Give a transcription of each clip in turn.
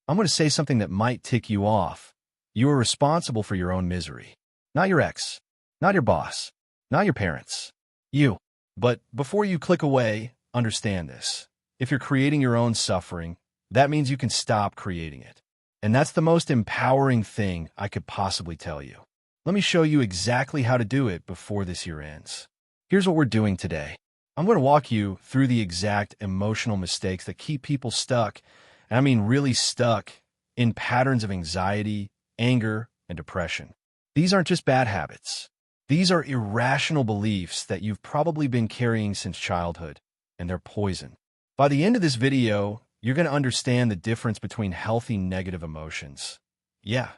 I'm going to say something that might tick you off. You are responsible for your own misery. Not your ex, not your boss, not your parents. You. But before you click away, understand this. If you're creating your own suffering, that means you can stop creating it. And that's the most empowering thing I could possibly tell you. Let me show you exactly how to do it before this year ends. Here's what we're doing today. I'm going to walk you through the exact emotional mistakes that keep people stuck, and I mean really stuck, in patterns of anxiety, anger, and depression. These aren't just bad habits. These are irrational beliefs that you've probably been carrying since childhood, and they're poison. By the end of this video, you're going to understand the difference between healthy negative emotions. Yeah,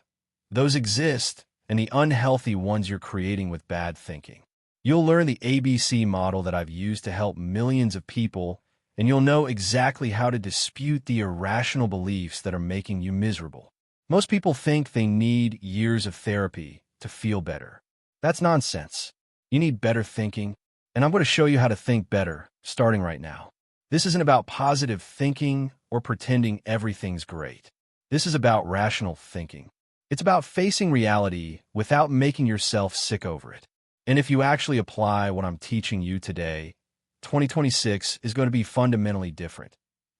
those exist, and the unhealthy ones you're creating with bad thinking. You'll learn the ABC model that I've used to help millions of people, and you'll know exactly how to dispute the irrational beliefs that are making you miserable. Most people think they need years of therapy to feel better. That's nonsense. You need better thinking, and I'm going to show you how to think better, starting right now. This isn't about positive thinking or pretending everything's great. This is about rational thinking. It's about facing reality without making yourself sick over it. And if you actually apply what I'm teaching you today, 2026 is going to be fundamentally different.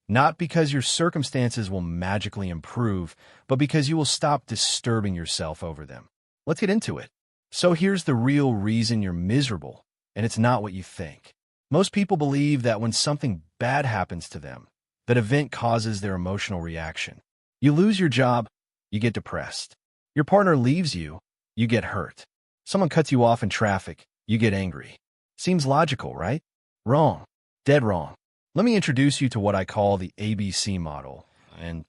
Not because your circumstances will magically improve, but because you will stop disturbing yourself over them. Let's get into it. So here's the real reason you're miserable, and it's not what you think. Most people believe that when something bad happens to them, that event causes their emotional reaction. You lose your job, you get depressed. Your partner leaves you, you get hurt. Someone cuts you off in traffic, you get angry. Seems logical, right? Wrong. Dead wrong. Let me introduce you to what I call the ABC model, and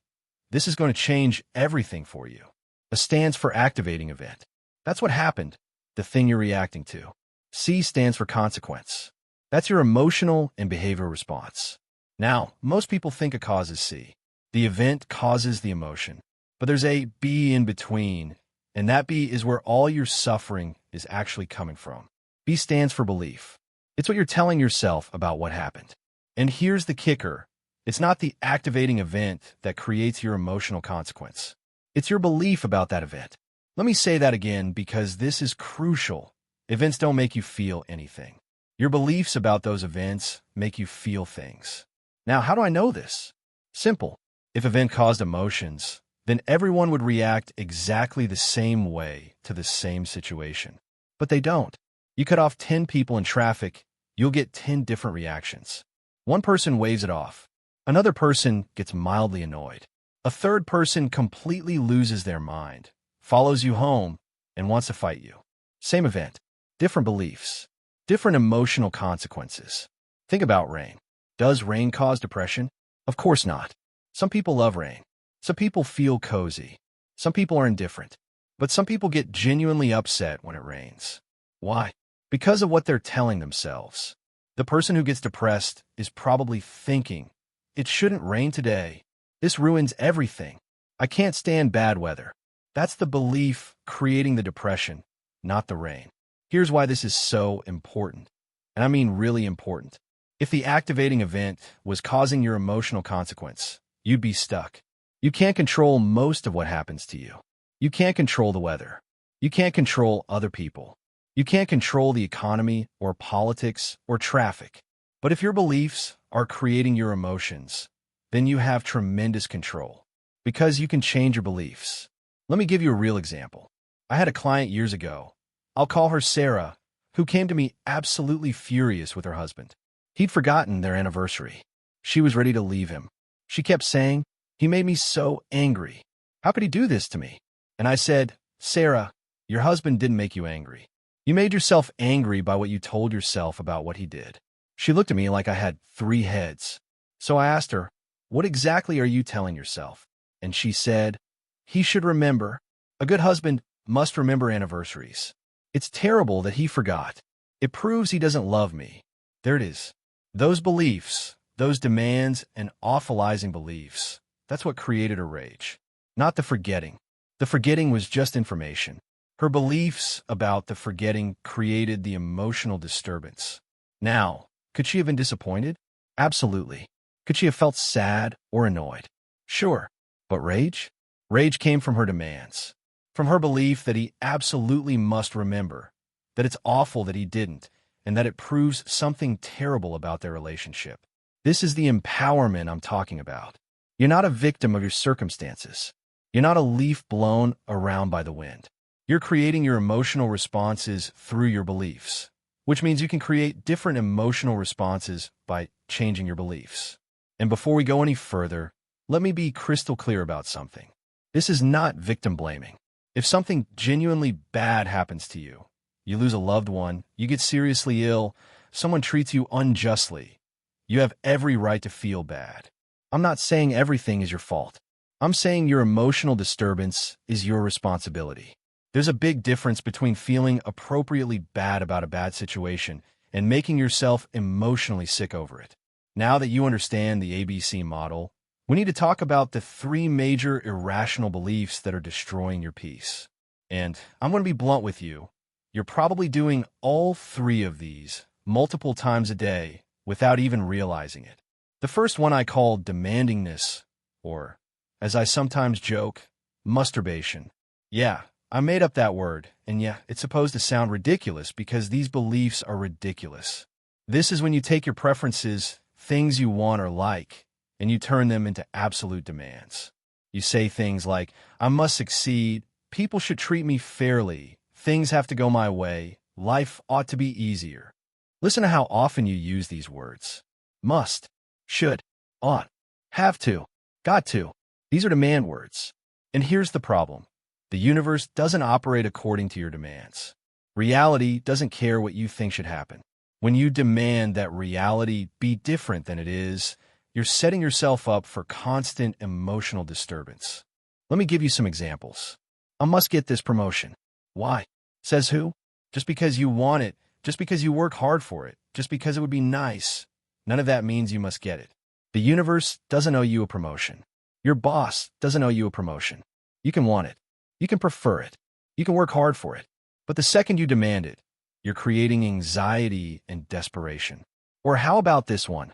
this is going to change everything for you. A stands for activating event. That's what happened, the thing you're reacting to. C stands for consequence. That's your emotional and behavioral response. Now, most people think a cause is C. The event causes the emotion. But there's a B in between, and that B is where all your suffering is actually coming from. B stands for belief. It's what you're telling yourself about what happened. And here's the kicker. It's not the activating event that creates your emotional consequence. It's your belief about that event. Let me say that again because this is crucial. Events don't make you feel anything. Your beliefs about those events make you feel things. Now, how do I know this? Simple. If event caused emotions, then everyone would react exactly the same way to the same situation. But they don't. You cut off 10 people in traffic, you'll get 10 different reactions. One person waves it off. Another person gets mildly annoyed. A third person completely loses their mind, follows you home, and wants to fight you. Same event, different beliefs, different emotional consequences. Think about rain. Does rain cause depression? Of course not. Some people love rain. Some people feel cozy. Some people are indifferent. But some people get genuinely upset when it rains. Why? Because of what they're telling themselves. The person who gets depressed is probably thinking, it shouldn't rain today. This ruins everything. I can't stand bad weather. That's the belief creating the depression, not the rain. Here's why this is so important. And I mean really important. If the activating event was causing your emotional consequence, you'd be stuck. You can't control most of what happens to you. You can't control the weather. You can't control other people. You can't control the economy or politics or traffic. But if your beliefs are creating your emotions, then you have tremendous control because you can change your beliefs. Let me give you a real example. I had a client years ago. I'll call her Sarah, who came to me absolutely furious with her husband. He'd forgotten their anniversary. She was ready to leave him. She kept saying, "He made me so angry. How could he do this to me?" And I said, "Sarah, your husband didn't make you angry. You made yourself angry by what you told yourself about what he did." She looked at me like I had 3 heads. So I asked her, "What exactly are you telling yourself?" And she said, "He should remember. A good husband must remember anniversaries. It's terrible that he forgot. It proves he doesn't love me." There it is. Those beliefs, those demands and awfulizing beliefs, that's what created her rage. Not the forgetting. The forgetting was just information. Her beliefs about the forgetting created the emotional disturbance. Now, could she have been disappointed? Absolutely. Could she have felt sad or annoyed? Sure. But rage? Rage came from her demands, from her belief that he absolutely must remember, that it's awful that he didn't, and that it proves something terrible about their relationship. This is the empowerment I'm talking about. You're not a victim of your circumstances. You're not a leaf blown around by the wind. You're creating your emotional responses through your beliefs, which means you can create different emotional responses by changing your beliefs. And before we go any further, let me be crystal clear about something. This is not victim blaming. If something genuinely bad happens to you, you lose a loved one, you get seriously ill, someone treats you unjustly, you have every right to feel bad. I'm not saying everything is your fault. I'm saying your emotional disturbance is your responsibility. There's a big difference between feeling appropriately bad about a bad situation and making yourself emotionally sick over it. Now that you understand the ABC model, we need to talk about the 3 major irrational beliefs that are destroying your peace. And I'm going to be blunt with you. You're probably doing all 3 of these multiple times a day without even realizing it. The first one I call demandingness, or, as I sometimes joke, masturbation. Yeah, I made up that word, and yeah, it's supposed to sound ridiculous because these beliefs are ridiculous. This is when you take your preferences, things you want or like, and you turn them into absolute demands. You say things like, I must succeed, people should treat me fairly, things have to go my way, life ought to be easier. Listen to how often you use these words. Must, should, ought, have to, got to. These are demand words. And here's the problem. The universe doesn't operate according to your demands. Reality doesn't care what you think should happen. When you demand that reality be different than it is, you're setting yourself up for constant emotional disturbance. Let me give you some examples. I must get this promotion. Why? Says who? Just because you want it, just because you work hard for it, just because it would be nice. None of that means you must get it. The universe doesn't owe you a promotion. Your boss doesn't owe you a promotion. You can want it. You can prefer it. You can work hard for it. But the second you demand it, you're creating anxiety and desperation. Or how about this one?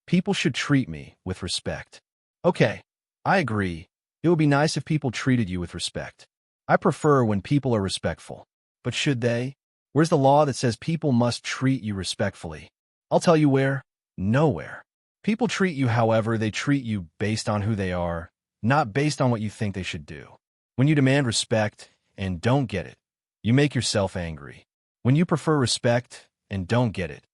People should treat me with respect. Okay, I agree. It would be nice if people treated you with respect. I prefer when people are respectful. But should they? Where's the law that says people must treat you respectfully? I'll tell you where. Nowhere. People treat you however they treat you based on who they are, not based on what you think they should do. When you demand respect and don't get it, you make yourself angry. When you prefer respect and don't get it,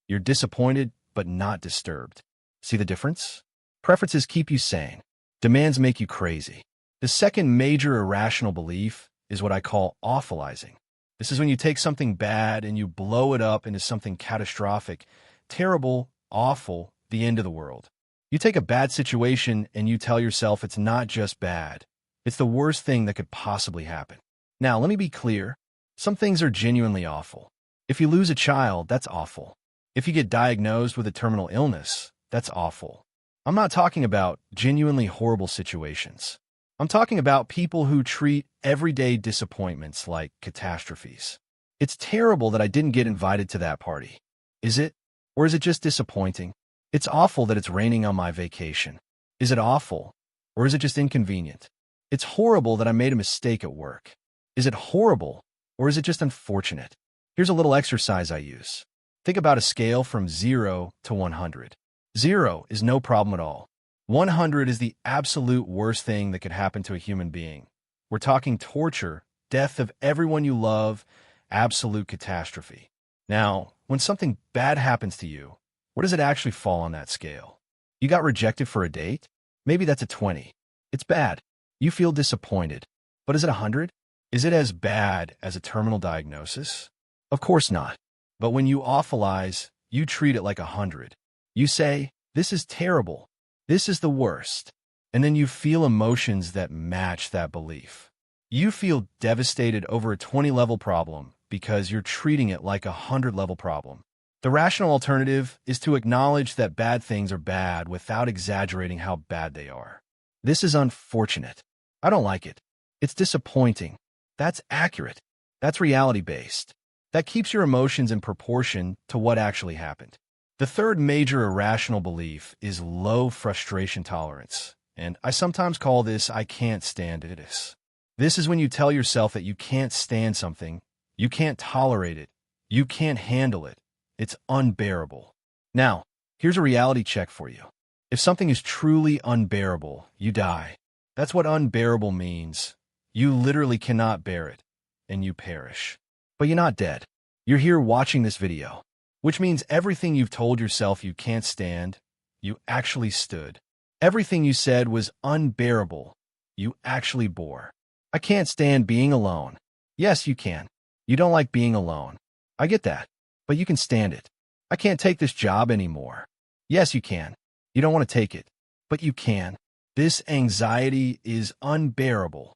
you're disappointed but not disturbed. See the difference? Preferences keep you sane. Demands make you crazy. The second major irrational belief is what I call awfulizing. This is when you take something bad and you blow it up into something catastrophic, terrible, awful, the end of the world. You take a bad situation and you tell yourself it's not just bad. It's the worst thing that could possibly happen. Now, let me be clear. Some things are genuinely awful. If you lose a child, that's awful. If you get diagnosed with a terminal illness, that's awful. I'm not talking about genuinely horrible situations. I'm talking about people who treat everyday disappointments like catastrophes. It's terrible that I didn't get invited to that party. Is it? Or is it just disappointing? It's awful that it's raining on my vacation. Is it awful? Or is it just inconvenient? It's horrible that I made a mistake at work. Is it horrible? Or is it just unfortunate? Here's a little exercise I use. Think about a scale from 0 to 100. 0 is no problem at all. 100 is the absolute worst thing that could happen to a human being. We're talking torture, death of everyone you love, absolute catastrophe. Now, when something bad happens to you, where does it actually fall on that scale? You got rejected for a date? Maybe that's a 20. It's bad. You feel disappointed. But is it 100? Is it as bad as a terminal diagnosis? Of course not. But when you awfulize, you treat it like 100. You say, this is terrible. This is the worst. And then you feel emotions that match that belief. You feel devastated over a 20-level problem because you're treating it like a 100-level problem. The rational alternative is to acknowledge that bad things are bad without exaggerating how bad they are. This is unfortunate. I don't like it. It's disappointing. That's accurate. That's reality-based. That keeps your emotions in proportion to what actually happened. The third major irrational belief is low frustration tolerance. And I sometimes call this I can't stand it. This is when you tell yourself that you can't stand something, you can't tolerate it, you can't handle it. It's unbearable. Now, here's a reality check for you. If something is truly unbearable, you die. That's what unbearable means. You literally cannot bear it, and you perish. But you're not dead. You're here watching this video, which means everything you've told yourself you can't stand, you actually stood. Everything you said was unbearable, you actually bore. I can't stand being alone. Yes, you can. You don't like being alone. I get that, but you can stand it. I can't take this job anymore. Yes, you can. You don't want to take it, but you can. This anxiety is unbearable.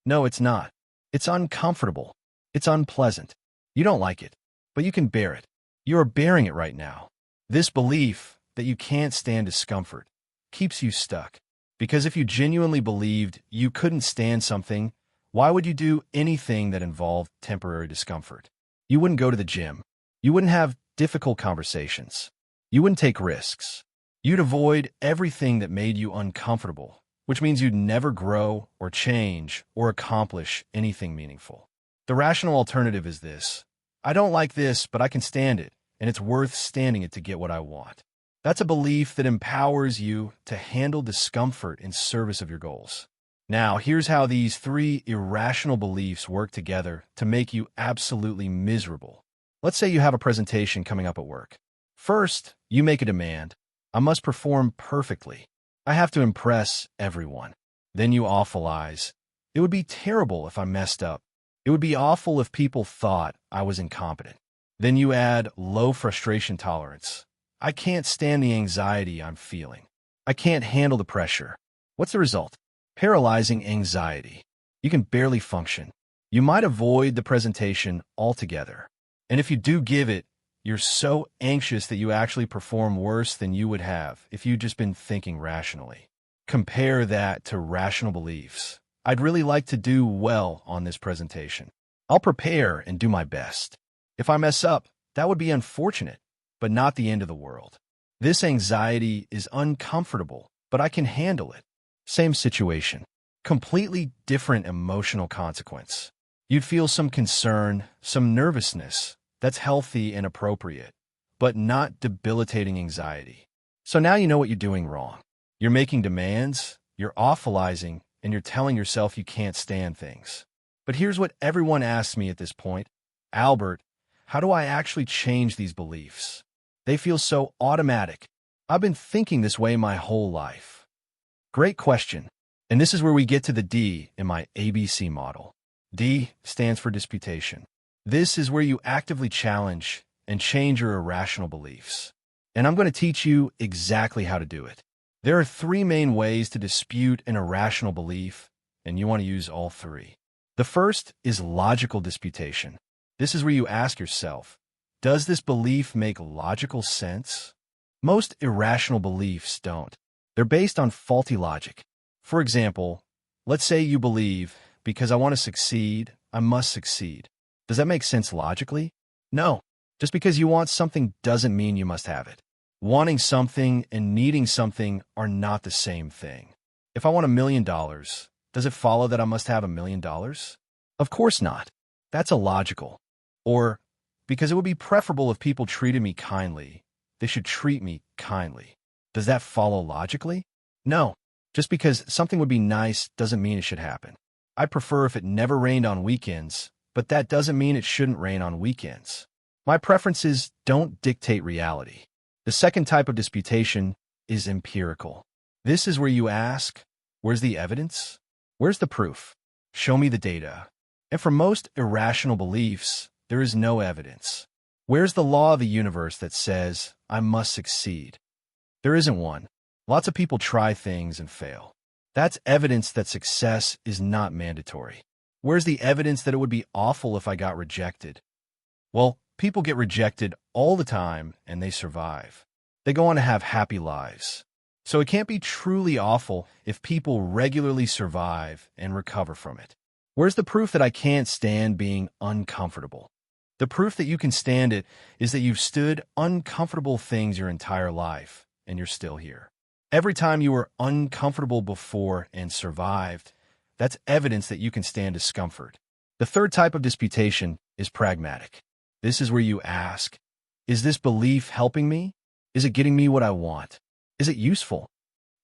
No, it's not. It's uncomfortable. It's unpleasant. You don't like it, but you can bear it. You are bearing it right now. This belief that you can't stand discomfort keeps you stuck. Because if you genuinely believed you couldn't stand something, why would you do anything that involved temporary discomfort? You wouldn't go to the gym. You wouldn't have difficult conversations. You wouldn't take risks. You'd avoid everything that made you uncomfortable, which means you'd never grow or change or accomplish anything meaningful. The rational alternative is this. I don't like this, but I can stand it, and it's worth standing it to get what I want. That's a belief that empowers you to handle discomfort in service of your goals. Now, here's how these three irrational beliefs work together to make you absolutely miserable. Let's say you have a presentation coming up at work. First, you make a demand. I must perform perfectly. I have to impress everyone. Then you awfulize. It would be terrible if I messed up. It would be awful if people thought I was incompetent. Then you add low frustration tolerance. I can't stand the anxiety I'm feeling. I can't handle the pressure. What's the result? Paralyzing anxiety. You can barely function. You might avoid the presentation altogether. And if you do give it, you're so anxious that you actually perform worse than you would have if you'd just been thinking rationally. Compare that to rational beliefs. I'd really like to do well on this presentation. I'll prepare and do my best. If I mess up, that would be unfortunate, but not the end of the world. This anxiety is uncomfortable, but I can handle it. Same situation. Completely different emotional consequence. You'd feel some concern, some nervousness. That's healthy and appropriate, but not debilitating anxiety. So now you know what you're doing wrong. You're making demands, you're awfulizing, and you're telling yourself you can't stand things. But here's what everyone asks me at this point. Albert, how do I actually change these beliefs? They feel so automatic. I've been thinking this way my whole life. Great question. And this is where we get to the D in my ABC model. D stands for disputation. This is where you actively challenge and change your irrational beliefs. And I'm going to teach you exactly how to do it. There are three main ways to dispute an irrational belief, and you want to use all three. The first is logical disputation. This is where you ask yourself, does this belief make logical sense? Most irrational beliefs don't. They're based on faulty logic. For example, let's say you believe, because I want to succeed, I must succeed. Does that make sense logically? No. Just because you want something doesn't mean you must have it. Wanting something and needing something are not the same thing. If I want $1 million, does it follow that I must have $1 million? Of course not. That's illogical. Or, because it would be preferable if people treated me kindly, they should treat me kindly. Does that follow logically? No. Just because something would be nice doesn't mean it should happen. I'd prefer if it never rained on weekends, but that doesn't mean it shouldn't rain on weekends. My preferences don't dictate reality. The second type of disputation is empirical. This is where you ask, where's the evidence? Where's the proof? Show me the data. And for most irrational beliefs, there is no evidence. Where's the law of the universe that says, I must succeed? There isn't one. Lots of people try things and fail. That's evidence that success is not mandatory. Where's the evidence that it would be awful if I got rejected? Well, people get rejected all the time and they survive. They go on to have happy lives. So it can't be truly awful if people regularly survive and recover from it. Where's the proof that I can't stand being uncomfortable? The proof that you can stand it is that you've stood uncomfortable things your entire life and you're still here. Every time you were uncomfortable before and survived, that's evidence that you can stand discomfort. The third type of disputation is pragmatic. This is where you ask, is this belief helping me? Is it getting me what I want? Is it useful?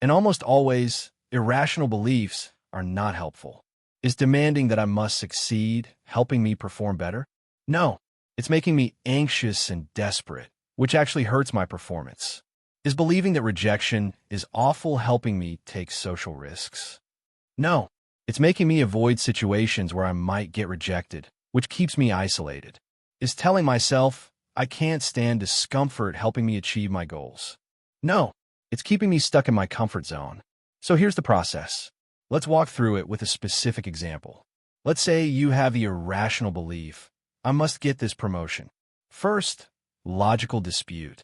And almost always, irrational beliefs are not helpful. Is demanding that I must succeed helping me perform better? No, it's making me anxious and desperate, which actually hurts my performance. Is believing that rejection is awful helping me take social risks? No, it's making me avoid situations where I might get rejected, which keeps me isolated. Is telling myself I can't stand discomfort helping me achieve my goals? No, it's keeping me stuck in my comfort zone. So here's the process. Let's walk through it with a specific example. Let's say you have the irrational belief, I must get this promotion. First, logical dispute.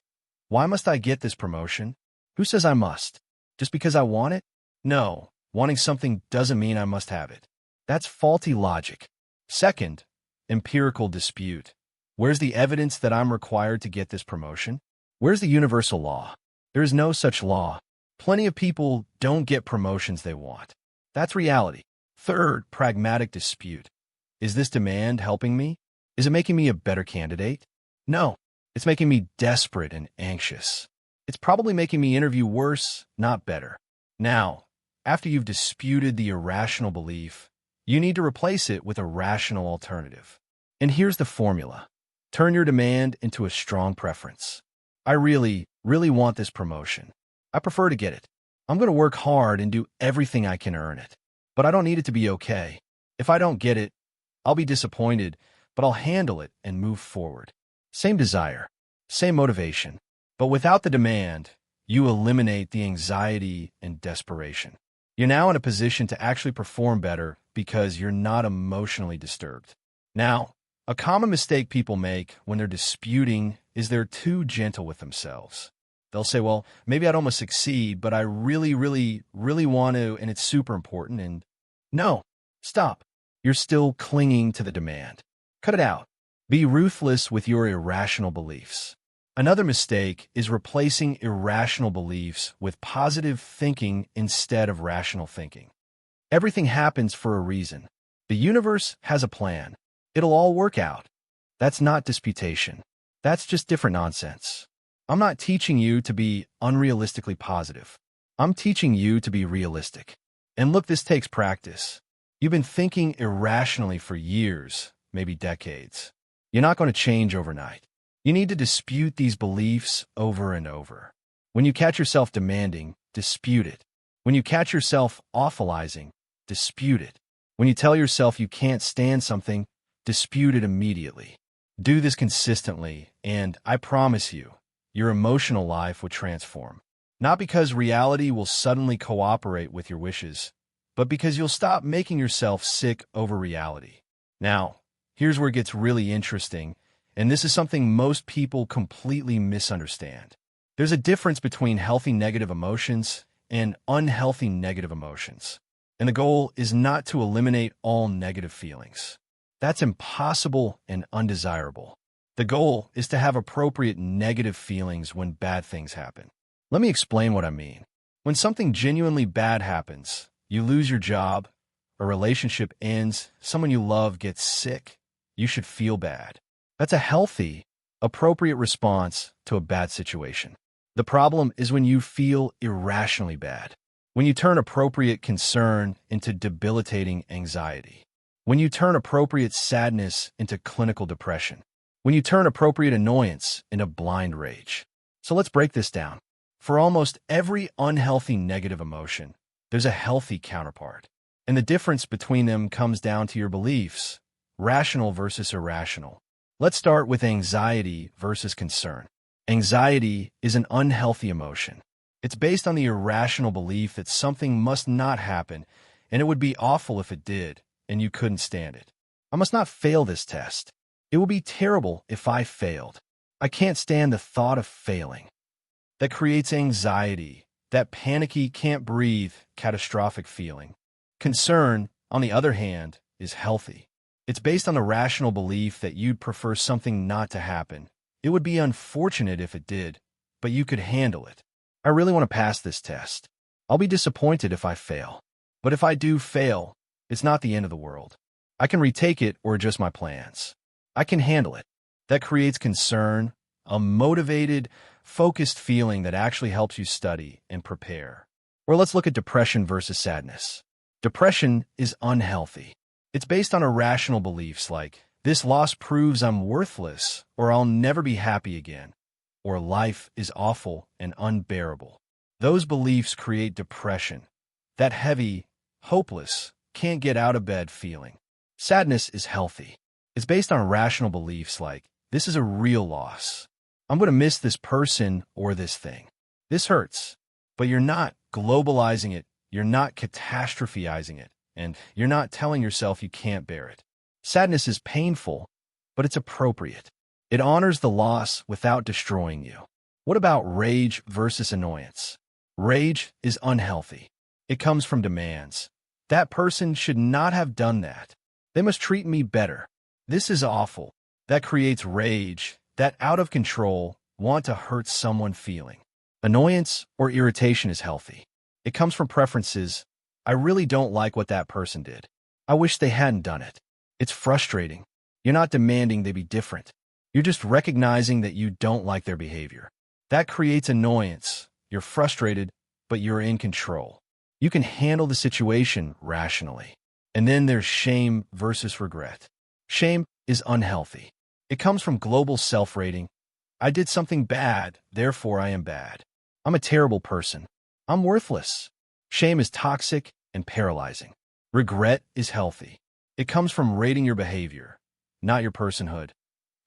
Why must I get this promotion? Who says I must? Just because I want it? No, wanting something doesn't mean I must have it. That's faulty logic. Second, empirical dispute. Where's the evidence that I'm required to get this promotion? Where's the universal law? There is no such law. Plenty of people don't get promotions they want. That's reality. Third, pragmatic dispute. Is this demand helping me? Is it making me a better candidate? No, it's making me desperate and anxious. It's probably making me interview worse, not better. Now, after you've disputed the irrational belief, you need to replace it with a rational alternative. And here's the formula. Turn your demand into a strong preference. I really want this promotion. I prefer to get it. I'm going to work hard and do everything I can earn it. But I don't need it to be okay. If I don't get it, I'll be disappointed, but I'll handle it and move forward. Same desire, same motivation. But without the demand, you eliminate the anxiety and desperation. You're now in a position to actually perform better because you're not emotionally disturbed. Now, a common mistake people make when they're disputing is they're too gentle with themselves. They'll say, well, maybe I don't want to succeed, but I really want to, and it's super important. And no, stop. You're still clinging to the demand. Cut it out. Be ruthless with your irrational beliefs. Another mistake is replacing irrational beliefs with positive thinking instead of rational thinking. Everything happens for a reason. The universe has a plan. It'll all work out. That's not disputation. That's just different nonsense. I'm not teaching you to be unrealistically positive. I'm teaching you to be realistic. And look, this takes practice. You've been thinking irrationally for years, maybe decades. You're not going to change overnight. You need to dispute these beliefs over and over. When you catch yourself demanding, dispute it. When you catch yourself awfulizing, dispute it. When you tell yourself you can't stand something, dispute it immediately. Do this consistently, and I promise you, your emotional life will transform. Not because reality will suddenly cooperate with your wishes, but because you'll stop making yourself sick over reality. Now, here's where it gets really interesting, and this is something most people completely misunderstand. There's a difference between healthy negative emotions and unhealthy negative emotions. And the goal is not to eliminate all negative feelings. That's impossible and undesirable. The goal is to have appropriate negative feelings when bad things happen. Let me explain what I mean. When something genuinely bad happens, you lose your job, a relationship ends, someone you love gets sick, you should feel bad. That's a healthy, appropriate response to a bad situation. The problem is when you feel irrationally bad, when you turn appropriate concern into debilitating anxiety, when you turn appropriate sadness into clinical depression, when you turn appropriate annoyance into blind rage. So let's break this down. For almost every unhealthy negative emotion, there's a healthy counterpart. And the difference between them comes down to your beliefs, rational versus irrational. Let's start with anxiety versus concern. Anxiety is an unhealthy emotion. It's based on the irrational belief that something must not happen, and it would be awful if it did, and you couldn't stand it. I must not fail this test. It will be terrible if I failed. I can't stand the thought of failing. That creates anxiety, that panicky, can't breathe, catastrophic feeling. Concern, on the other hand, is healthy. It's based on the rational belief that you'd prefer something not to happen. It would be unfortunate if it did, but you could handle it. I really want to pass this test. I'll be disappointed if I fail. But if I do fail, it's not the end of the world. I can retake it or adjust my plans. I can handle it. That creates concern, a motivated, focused feeling that actually helps you study and prepare. Or let's look at depression versus sadness. Depression is unhealthy. It's based on irrational beliefs like, this loss proves I'm worthless, or I'll never be happy again, or life is awful and unbearable. Those beliefs create depression, that heavy, hopeless, can't get out of bed feeling. Sadness is healthy. It's based on rational beliefs like, this is a real loss. I'm going to miss this person or this thing. This hurts, but you're not globalizing it, you're not catastrophizing it, and you're not telling yourself you can't bear it. Sadness is painful, but it's appropriate. It honors the loss without destroying you. What about rage versus annoyance? Rage is unhealthy. It comes from demands. That person should not have done that. They must treat me better. This is awful. That creates rage, that out of control, want to hurt someone feeling. Annoyance or irritation is healthy. It comes from preferences. I really don't like what that person did. I wish they hadn't done it. It's frustrating. You're not demanding they be different. You're just recognizing that you don't like their behavior. That creates annoyance. You're frustrated, but you're in control. You can handle the situation rationally. And then there's shame versus regret. Shame is unhealthy. It comes from global self-rating. I did something bad, therefore I am bad. I'm a terrible person. I'm worthless. Shame is toxic and paralyzing. Regret is healthy. It comes from rating your behavior, not your personhood.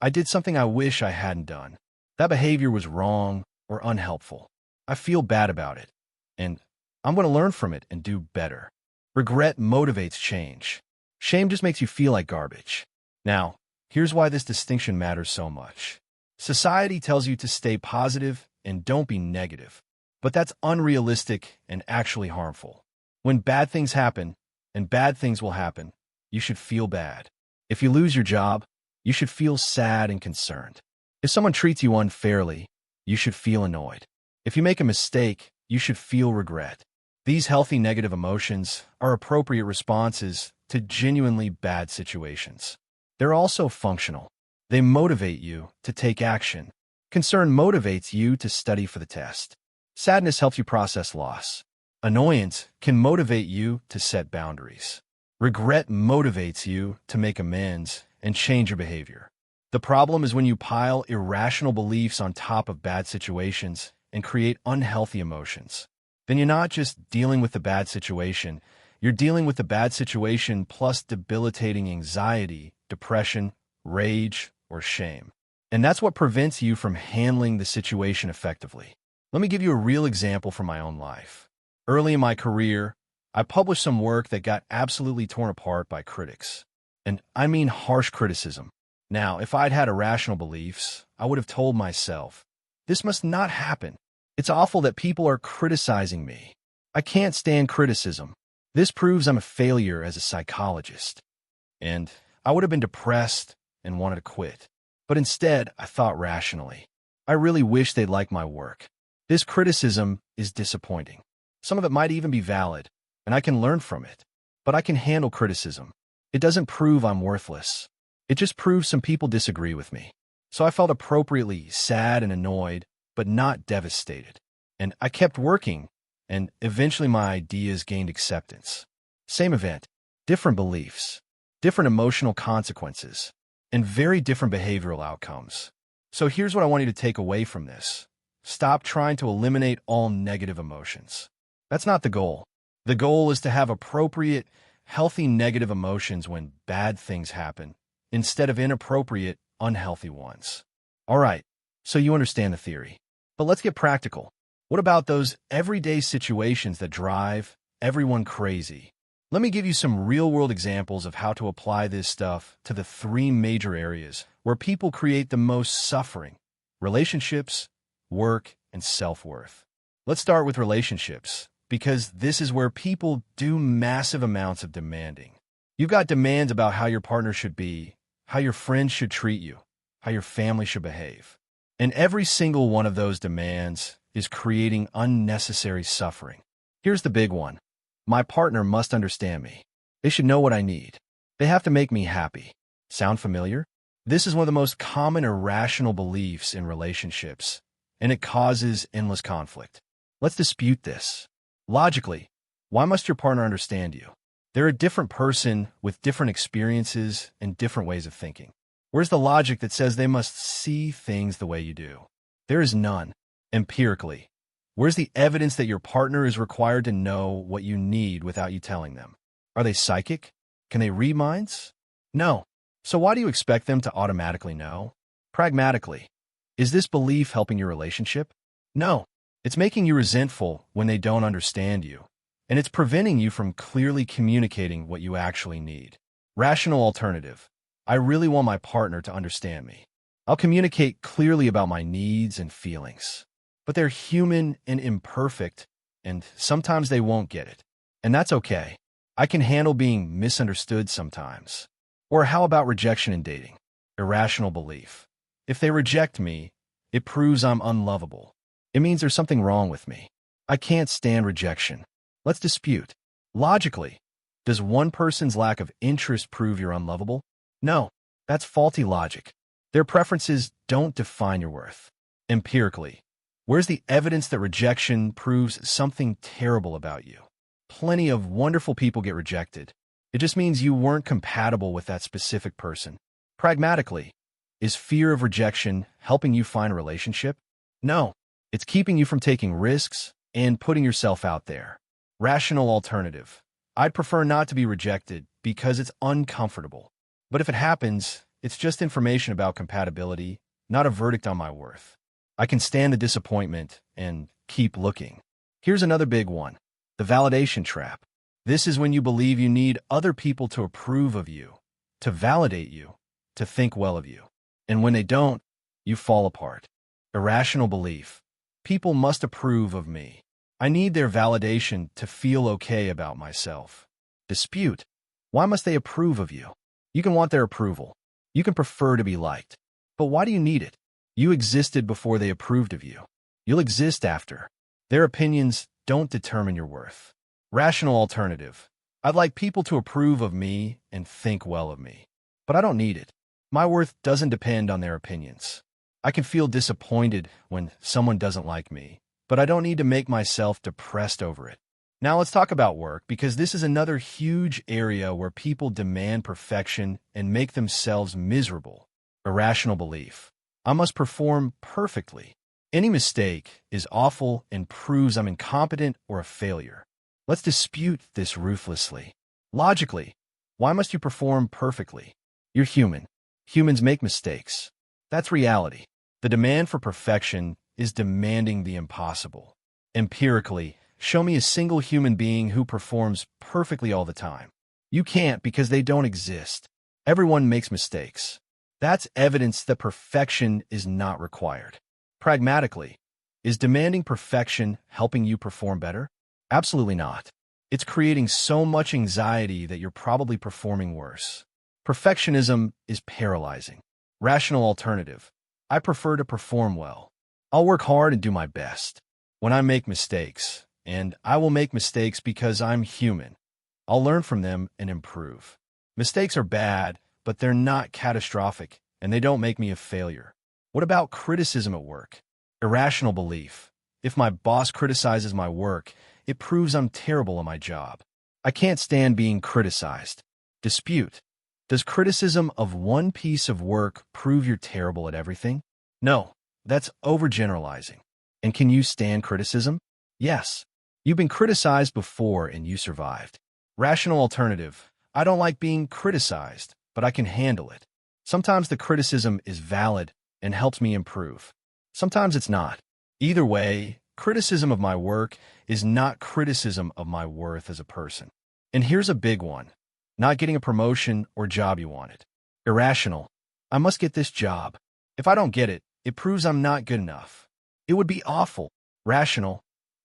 I did something I wish I hadn't done. That behavior was wrong or unhelpful. I feel bad about it, and I'm going to learn from it and do better. Regret motivates change. Shame just makes you feel like garbage. Now, here's why this distinction matters so much. Society tells you to stay positive and don't be negative, but that's unrealistic and actually harmful. When bad things happen, and bad things will happen, you should feel bad. If you lose your job, you should feel sad and concerned. If someone treats you unfairly, you should feel annoyed. If you make a mistake, you should feel regret. These healthy negative emotions are appropriate responses to genuinely bad situations. They're also functional. They motivate you to take action. Concern motivates you to study for the test. Sadness helps you process loss. Annoyance can motivate you to set boundaries. Regret motivates you to make amends and change your behavior. The problem is when you pile irrational beliefs on top of bad situations and create unhealthy emotions. Then you're not just dealing with the bad situation, you're dealing with the bad situation plus debilitating anxiety, depression, rage, or shame. And that's what prevents you from handling the situation effectively. Let me give you a real example from my own life. Early in my career, I published some work that got absolutely torn apart by critics. And I mean harsh criticism. Now, if I'd had irrational beliefs, I would have told myself, this must not happen. It's awful that people are criticizing me. I can't stand criticism. This proves I'm a failure as a psychologist. And I would have been depressed and wanted to quit. But instead, I thought rationally. I really wish they'd like my work. This criticism is disappointing. Some of it might even be valid, and I can learn from it. But I can handle criticism. It doesn't prove I'm worthless. It just proves some people disagree with me. So I felt appropriately sad and annoyed, but not devastated. And I kept working, and eventually my ideas gained acceptance. Same event, different beliefs, different emotional consequences, and very different behavioral outcomes. So here's what I want you to take away from this. Stop trying to eliminate all negative emotions. That's not the goal. The goal is to have appropriate, healthy negative emotions when bad things happen, instead of inappropriate, unhealthy ones. All right, so you understand the theory. But let's get practical. What about those everyday situations that drive everyone crazy? Let me give you some real-world examples of how to apply this stuff to the three major areas where people create the most suffering: relationships, work, and self-worth. Let's start with relationships, because this is where people do massive amounts of demanding. You've got demands about how your partner should be, how your friends should treat you, how your family should behave. And every single one of those demands is creating unnecessary suffering. Here's the big one. My partner must understand me. They should know what I need. They have to make me happy. Sound familiar? This is one of the most common irrational beliefs in relationships, and it causes endless conflict. Let's dispute this. Logically, why must your partner understand you? They're a different person with different experiences and different ways of thinking. Where's the logic that says they must see things the way you do? There is none. Empirically, where's the evidence that your partner is required to know what you need without you telling them? Are they psychic? Can they read minds? No. So why do you expect them to automatically know? Pragmatically, is this belief helping your relationship? No. It's making you resentful when they don't understand you, and it's preventing you from clearly communicating what you actually need. Rational alternative. I really want my partner to understand me. I'll communicate clearly about my needs and feelings. But they're human and imperfect, and sometimes they won't get it. And that's okay. I can handle being misunderstood sometimes. Or how about rejection in dating? Irrational belief. If they reject me, it proves I'm unlovable. It means there's something wrong with me. I can't stand rejection. Let's dispute. Logically, does one person's lack of interest prove you're unlovable? No, that's faulty logic. Their preferences don't define your worth. Empirically, where's the evidence that rejection proves something terrible about you? Plenty of wonderful people get rejected. It just means you weren't compatible with that specific person. Pragmatically, is fear of rejection helping you find a relationship? No, it's keeping you from taking risks and putting yourself out there. Rational alternative. I'd prefer not to be rejected because it's uncomfortable. But if it happens, it's just information about compatibility, not a verdict on my worth. I can stand the disappointment and keep looking. Here's another big one. The validation trap. This is when you believe you need other people to approve of you, to validate you, to think well of you. And when they don't, you fall apart. Irrational belief. People must approve of me. I need their validation to feel okay about myself. Dispute. Why must they approve of you? You can want their approval. You can prefer to be liked. But why do you need it? You existed before they approved of you. You'll exist after. Their opinions don't determine your worth. Rational alternative. I'd like people to approve of me and think well of me. But I don't need it. My worth doesn't depend on their opinions. I can feel disappointed when someone doesn't like me, but I don't need to make myself depressed over it. Now let's talk about work, because this is another huge area where people demand perfection and make themselves miserable. Irrational belief. I must perform perfectly. Any mistake is awful and proves I'm incompetent or a failure. Let's dispute this ruthlessly. Logically, why must you perform perfectly? You're human. Humans make mistakes. That's reality. The demand for perfection is demanding the impossible. Empirically, show me a single human being who performs perfectly all the time. You can't, because they don't exist. Everyone makes mistakes. That's evidence that perfection is not required. Pragmatically, is demanding perfection helping you perform better? Absolutely not. It's creating so much anxiety that you're probably performing worse. Perfectionism is paralyzing. Rational alternative. I prefer to perform well. I'll work hard and do my best. When I make mistakes, and I will make mistakes because I'm human, I'll learn from them and improve. Mistakes are bad, but they're not catastrophic, and they don't make me a failure. What about criticism at work? Irrational belief. If my boss criticizes my work, it proves I'm terrible at my job. I can't stand being criticized. Dispute. Does criticism of one piece of work prove you're terrible at everything? No, that's overgeneralizing. And can you stand criticism? Yes. You've been criticized before and you survived. Rational alternative. I don't like being criticized, but I can handle it. Sometimes the criticism is valid and helps me improve. Sometimes it's not. Either way, criticism of my work is not criticism of my worth as a person. And here's a big one. Not getting a promotion or job you wanted. Irrational. I must get this job. If I don't get it, it proves I'm not good enough. It would be awful. Rational.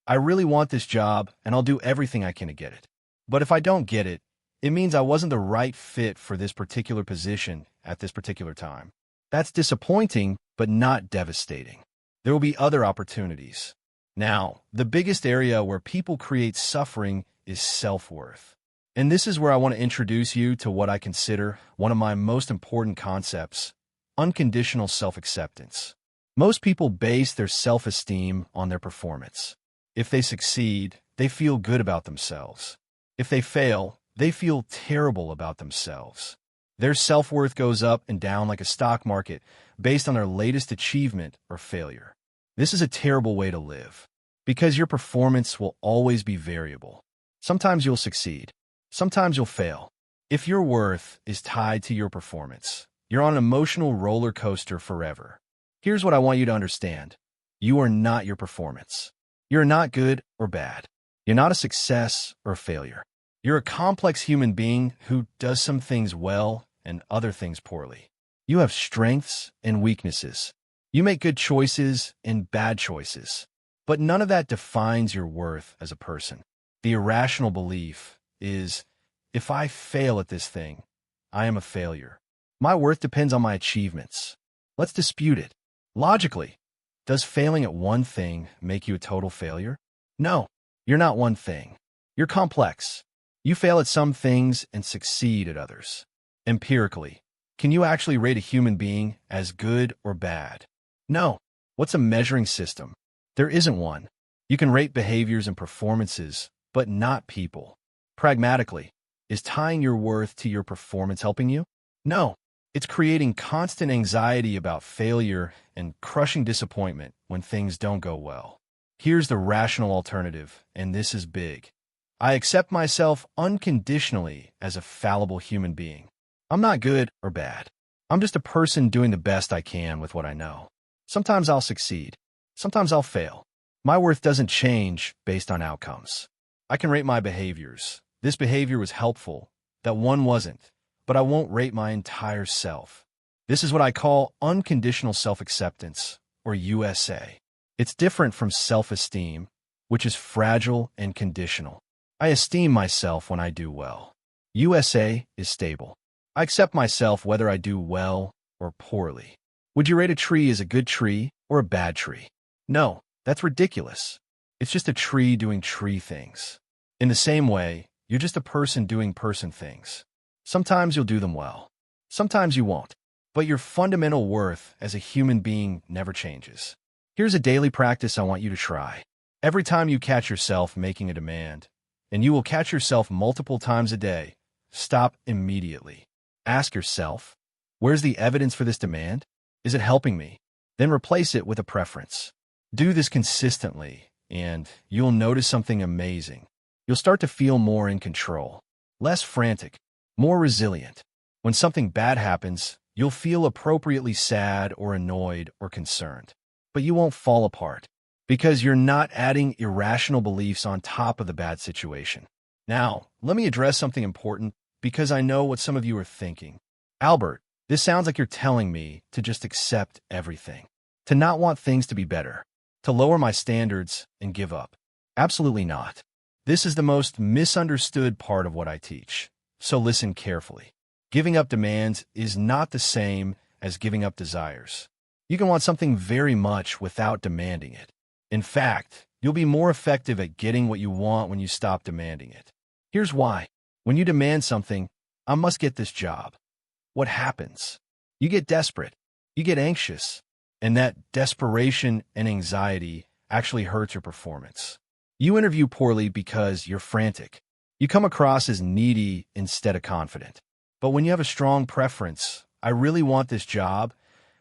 I really want this job, and I'll do everything I can to get it. But if I don't get it, it means I wasn't the right fit for this particular position at this particular time. That's disappointing, but not devastating. There will be other opportunities. Now, the biggest area where people create suffering is self-worth. And this is where I want to introduce you to what I consider one of my most important concepts: unconditional self-acceptance. Most people base their self-esteem on their performance. If they succeed, they feel good about themselves. If they fail, they feel terrible about themselves. Their self-worth goes up and down like a stock market based on their latest achievement or failure. This is a terrible way to live, because your performance will always be variable. Sometimes you'll succeed. Sometimes you'll fail. If your worth is tied to your performance, you're on an emotional roller coaster forever. Here's what I want you to understand. You are not your performance. You're not good or bad. You're not a success or a failure. You're a complex human being who does some things well and other things poorly. You have strengths and weaknesses. You make good choices and bad choices. But none of that defines your worth as a person. The irrational belief is, if I fail at this thing, I am a failure. My worth depends on my achievements. Let's dispute it. Logically, does failing at one thing make you a total failure? No, you're not one thing. You're complex. You fail at some things and succeed at others. Empirically, can you actually rate a human being as good or bad? No. What's a measuring system? There isn't one. You can rate behaviors and performances, but not people. Pragmatically, is tying your worth to your performance helping you? No. It's creating constant anxiety about failure and crushing disappointment when things don't go well. Here's the rational alternative, and this is big. I accept myself unconditionally as a fallible human being. I'm not good or bad. I'm just a person doing the best I can with what I know. Sometimes I'll succeed. Sometimes I'll fail. My worth doesn't change based on outcomes. I can rate my behaviors. This behavior was helpful. That one wasn't. But I won't rate my entire self. This is what I call unconditional self-acceptance, or USA. It's different from self-esteem, which is fragile and conditional. I esteem myself when I do well. USA is stable. I accept myself whether I do well or poorly. Would you rate a tree as a good tree or a bad tree? No, that's ridiculous. It's just a tree doing tree things. In the same way, you're just a person doing person things. Sometimes you'll do them well. Sometimes you won't. But your fundamental worth as a human being never changes. Here's a daily practice I want you to try. Every time you catch yourself making a demand, and you will catch yourself multiple times a day, stop immediately. Ask yourself, where's the evidence for this demand? Is it helping me? Then replace it with a preference. Do this consistently, and you'll notice something amazing. You'll start to feel more in control, less frantic, more resilient. When something bad happens, you'll feel appropriately sad or annoyed or concerned. But you won't fall apart, because you're not adding irrational beliefs on top of the bad situation. Now, let me address something important, because I know what some of you are thinking. Albert, this sounds like you're telling me to just accept everything, to not want things to be better, to lower my standards and give up. Absolutely not. This is the most misunderstood part of what I teach. So listen carefully. Giving up demands is not the same as giving up desires. You can want something very much without demanding it. In fact, you'll be more effective at getting what you want when you stop demanding it. Here's why. When you demand something, I must get this job. What happens? You get desperate. You get anxious. And that desperation and anxiety actually hurts your performance. You interview poorly because you're frantic. You come across as needy instead of confident. But when you have a strong preference, I really want this job,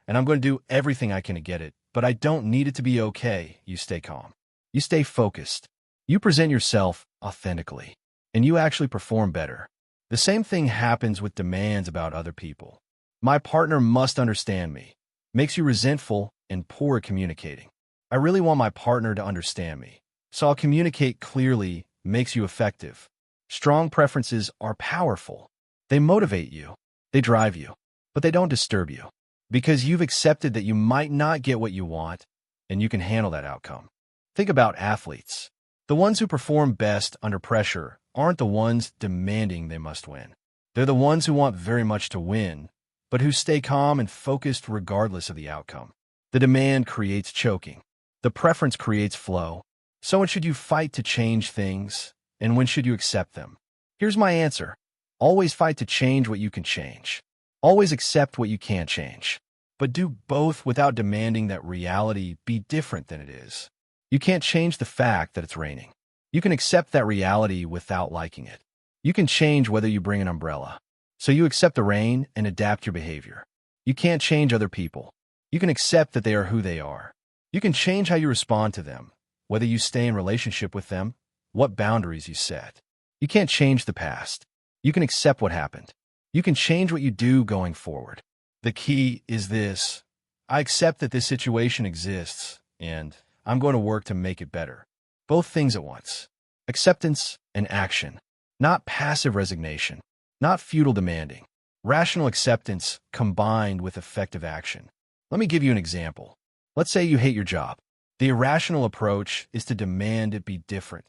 and I'm going to do everything I can to get it, but I don't need it to be okay, you stay calm. You stay focused. You present yourself authentically, and you actually perform better. The same thing happens with demands about other people. My partner must understand me. Makes you resentful and poor at communicating. I really want my partner to understand me, so I'll communicate clearly. Makes you effective. Strong preferences are powerful. They motivate you. They drive you. But they don't disturb you. Because you've accepted that you might not get what you want, and you can handle that outcome. Think about athletes. The ones who perform best under pressure aren't the ones demanding they must win. They're the ones who want very much to win, but who stay calm and focused regardless of the outcome. The demand creates choking. The preference creates flow. So when should you fight to change things, and when should you accept them? Here's my answer. Always fight to change what you can change. Always accept what you can't change. But do both without demanding that reality be different than it is. You can't change the fact that it's raining. You can accept that reality without liking it. You can change whether you bring an umbrella. So you accept the rain and adapt your behavior. You can't change other people. You can accept that they are who they are. You can change how you respond to them, whether you stay in relationship with them, what boundaries you set. You can't change the past. You can accept what happened. You can change what you do going forward. The key is this. I accept that this situation exists, and I'm going to work to make it better. Both things at once. Acceptance and action. Not passive resignation. Not futile demanding. Rational acceptance combined with effective action. Let me give you an example. Let's say you hate your job. The irrational approach is to demand it be different.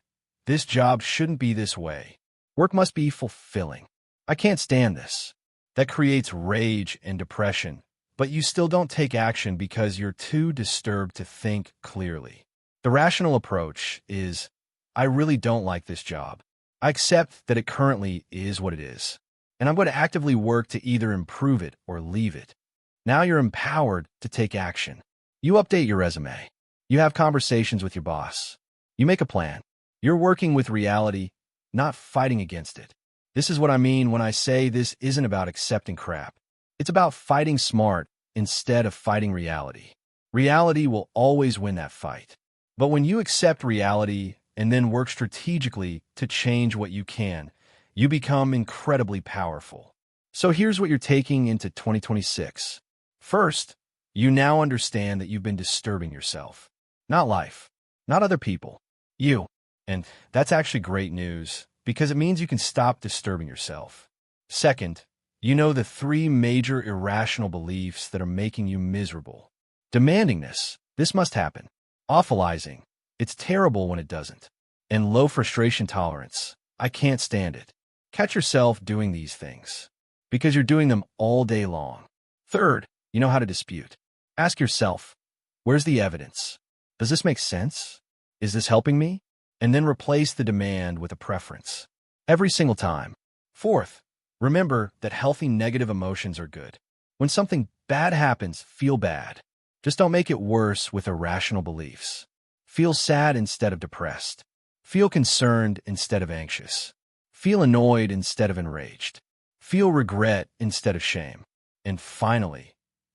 This job shouldn't be this way. Work must be fulfilling. I can't stand this. That creates rage and depression, but you still don't take action because you're too disturbed to think clearly. The rational approach is, I really don't like this job. I accept that it currently is what it is, and I'm going to actively work to either improve it or leave it. Now you're empowered to take action. You update your resume. You have conversations with your boss. You make a plan. You're working with reality, not fighting against it. This is what I mean when I say this isn't about accepting crap. It's about fighting smart instead of fighting reality. Reality will always win that fight. But when you accept reality and then work strategically to change what you can, you become incredibly powerful. So here's what you're taking into 2026. First, you now understand that you've been disturbing yourself. Not life, not other people, you. And that's actually great news, because it means you can stop disturbing yourself. Second, you know the 3 major irrational beliefs that are making you miserable. Demandingness, this must happen. Awfulizing, it's terrible when it doesn't. And low frustration tolerance, I can't stand it. Catch yourself doing these things, because you're doing them all day long. Third, you know how to dispute. Ask yourself, where's the evidence? Does this make sense? Is this helping me? And then replace the demand with a preference. Every single time. Fourth, remember that healthy negative emotions are good. When something bad happens, feel bad. Just don't make it worse with irrational beliefs. Feel sad instead of depressed. Feel concerned instead of anxious. Feel annoyed instead of enraged. Feel regret instead of shame. And finally,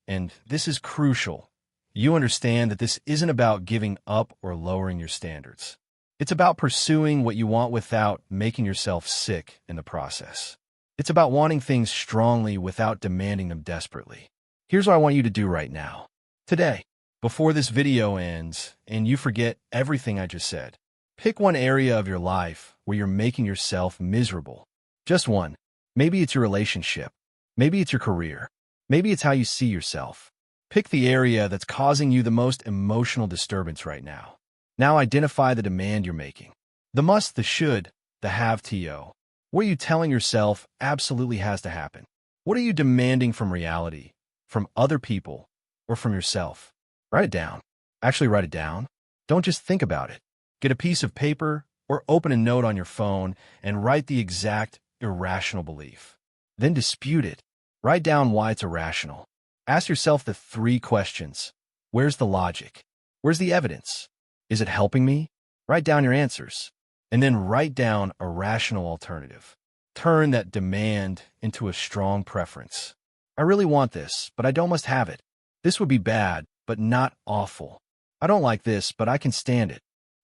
and this is crucial, you understand that this isn't about giving up or lowering your standards. It's about pursuing what you want without making yourself sick in the process. It's about wanting things strongly without demanding them desperately. Here's what I want you to do right now. Today, before this video ends and you forget everything I just said, pick one area of your life where you're making yourself miserable. Just one. Maybe it's your relationship. Maybe it's your career. Maybe it's how you see yourself. Pick the area that's causing you the most emotional disturbance right now. Now identify the demand you're making. The must, the should, the have to. What are you telling yourself absolutely has to happen? What are you demanding from reality, from other people, or from yourself? Write it down. Actually write it down. Don't just think about it. Get a piece of paper or open a note on your phone and write the exact irrational belief. Then dispute it. Write down why it's irrational. Ask yourself the 3 questions. Where's the logic? Where's the evidence? Is it helping me? Write down your answers. And then write down a rational alternative. Turn that demand into a strong preference. I really want this, but I don't must have it. This would be bad, but not awful. I don't like this, but I can stand it.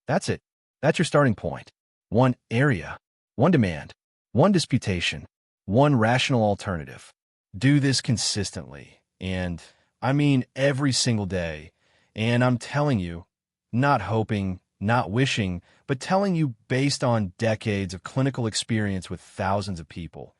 That's it. That's your starting point. One area, one demand, one disputation, one rational alternative. Do this consistently, and I mean every single day. And I'm telling you, not hoping, not wishing, but telling you based on decades of clinical experience with thousands of people,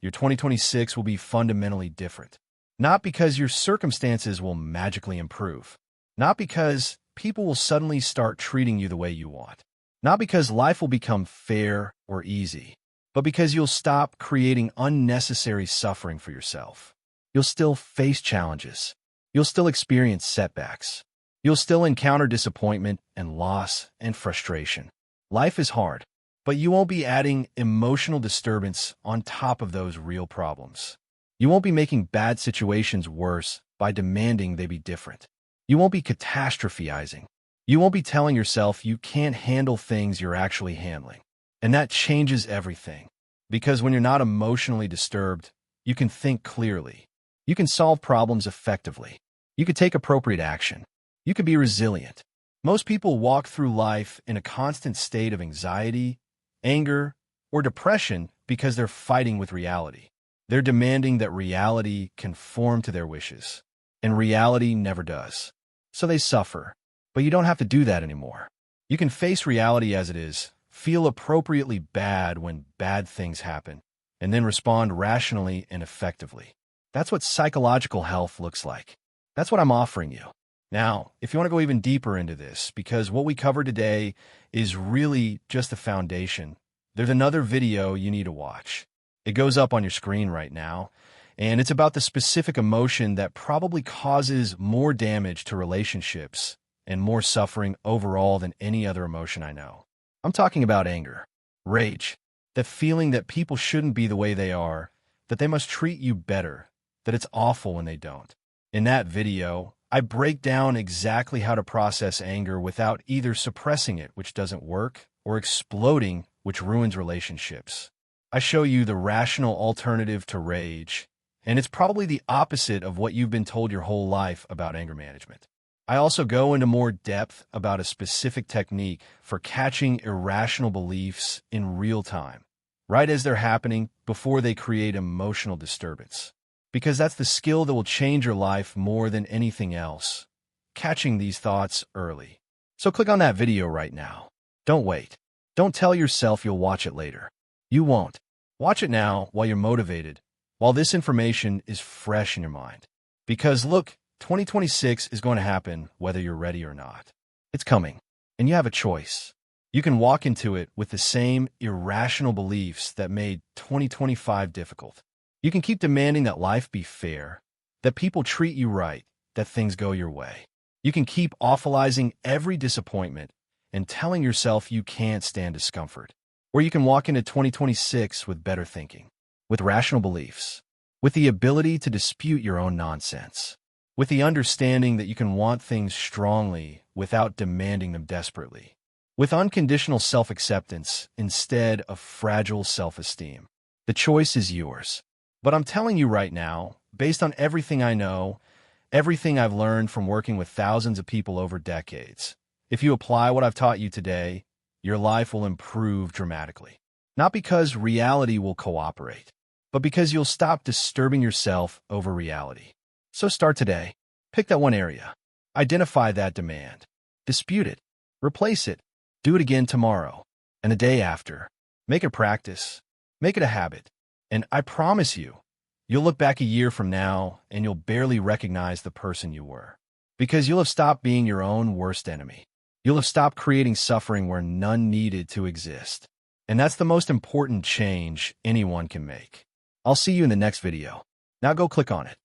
your 2026 will be fundamentally different. Not because your circumstances will magically improve. Not because people will suddenly start treating you the way you want. Not because life will become fair or easy, but because you'll stop creating unnecessary suffering for yourself. You'll still face challenges. You'll still experience setbacks. You'll still encounter disappointment and loss and frustration. Life is hard, but you won't be adding emotional disturbance on top of those real problems. You won't be making bad situations worse by demanding they be different. You won't be catastrophizing. You won't be telling yourself you can't handle things you're actually handling. And that changes everything. Because when you're not emotionally disturbed, you can think clearly. You can solve problems effectively. You can take appropriate action. You can be resilient. Most people walk through life in a constant state of anxiety, anger, or depression because they're fighting with reality. They're demanding that reality conform to their wishes, and reality never does. So they suffer. But you don't have to do that anymore. You can face reality as it is, feel appropriately bad when bad things happen, and then respond rationally and effectively. That's what psychological health looks like. That's what I'm offering you. Now, if you want to go even deeper into this, because what we covered today is really just the foundation, there's another video you need to watch. It goes up on your screen right now, and it's about the specific emotion that probably causes more damage to relationships and more suffering overall than any other emotion I know. I'm talking about anger, rage, the feeling that people shouldn't be the way they are, that they must treat you better, that it's awful when they don't. In that video, I break down exactly how to process anger without either suppressing it, which doesn't work, or exploding, which ruins relationships. I show you the rational alternative to rage, and it's probably the opposite of what you've been told your whole life about anger management. I also go into more depth about a specific technique for catching irrational beliefs in real time, right as they're happening before they create emotional disturbance. Because that's the skill that will change your life more than anything else, catching these thoughts early. So click on that video right now. Don't wait. Don't tell yourself you'll watch it later. You won't. Watch it now while you're motivated, while this information is fresh in your mind. Because look, 2026 is going to happen whether you're ready or not. It's coming, and you have a choice. You can walk into it with the same irrational beliefs that made 2025 difficult. You can keep demanding that life be fair, that people treat you right, that things go your way. You can keep awfulizing every disappointment and telling yourself you can't stand discomfort. Or you can walk into 2026 with better thinking, with rational beliefs, with the ability to dispute your own nonsense, with the understanding that you can want things strongly without demanding them desperately, with unconditional self-acceptance instead of fragile self-esteem. The choice is yours. But I'm telling you right now, based on everything I know, everything I've learned from working with thousands of people over decades, if you apply what I've taught you today, your life will improve dramatically. Not because reality will cooperate, but because you'll stop disturbing yourself over reality. So start today. Pick that one area. Identify that demand. Dispute it. Replace it. Do it again tomorrow. And a day after. Make it a practice. Make it a habit. And I promise you, you'll look back a year from now and you'll barely recognize the person you were. Because you'll have stopped being your own worst enemy. You'll have stopped creating suffering where none needed to exist. And that's the most important change anyone can make. I'll see you in the next video. Now go click on it.